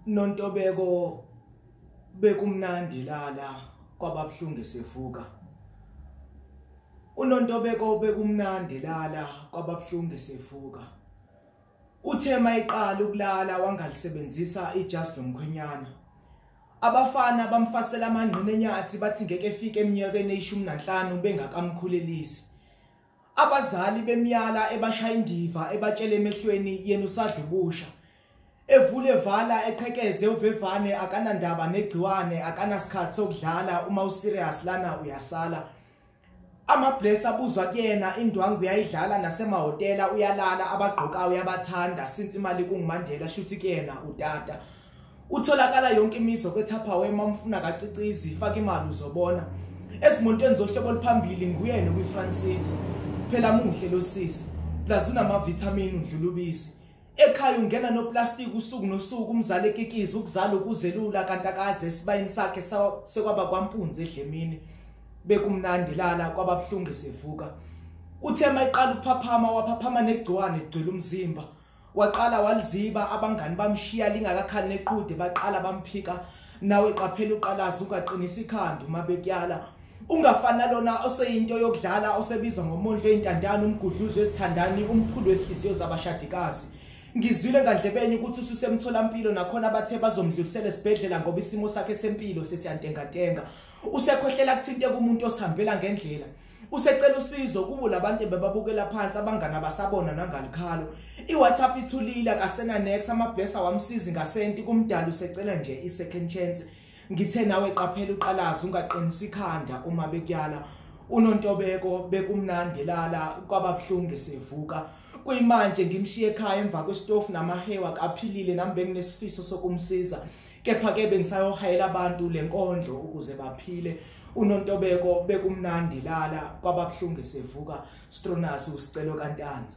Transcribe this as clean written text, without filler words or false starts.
Nontobeko bekumnandi lala kwababhlungu sefuka. Unontobeko bekumnandi lala kwababhlungu sefuka. Uthema iqala ukulala wangalisebenzisa ijazi lomkhwenyana. Abafana bamfasela amangqine enyathi bathi ngeke efike eminyakeni e15 bengakamkhulelisi. Abazali bemiyala ebashaya indiva ebatshela emehlweni yena usadla ubusha. Evule vala eqhekeze uvevane akanandaba negciwane akanasikhathi sokudlala uma userious lana uyasala. Amabless abuzwa kuyena indwangu uyayidlala nasemahotela uyalala abagqokayo uyabathanda since imali kungumandela shuthi kuyena utata. Utholakala yonke imizo kwethaphaway mamfuna kacicizi faka imali uzobona. Ezimontweni zohlobo liphambili nguyena kwiFrancity. Phela muhle lo sisi. Plus unama vitamin undlulubisi. Ekhaya ungena no plastic usuku nosuku umzali ekikiza ukuzala ukuzelula kanti akaze esibayini sakhe sekwaba kwampunzi edlemini. Bekumnandi lala kwababhlungu sefuka. Uthema iqala uphaphama waphaphama negciwane egcwele umzimba. Waqala waliziba abangani bamshiya lingakakhali nequde baqala bamphika nawe qaphela uqalaza ungaqinisa ikhanda uma bekyala. Ungafana lona oseyinto yokudlala osebizwa ngomondlo eintandane umgudluzo wesithandani umphulu wesihliziyo zabashadikazi. Ngizwile ngandlebeni ukuthi ususemtholampilo nakhona bathe bazomdlulisela esibhedlela ngoba isimo sakhe sempilo sesiyantengantenga. Usekhohlela kuthinte kumuntu osihambela ngendlela. Usecela usizo kubo labantu bebabukela phansi abangana basabona nangalikhalo. iWhatsApp ithulile akasena next amablessa wamsiza ngasenti kumdala usecela nje isecond chance. Ngithe nawe qaphela uqalaza ungaqinisa ikhanda uma bekyala. Unontobeko bekumnandi lala kwababhlungu sefuka. Kuyimanje ngimshiye ekhaya emva kwesitofu namahewa kaphilile nami benginesifiso sokumsiza. Kepha ke bengisayohayela abantu lenkondlo ukuze baphile. Unontobeko bekumnandi lala kwababhlungu sefuka. Stronasi usicelo kantanzi.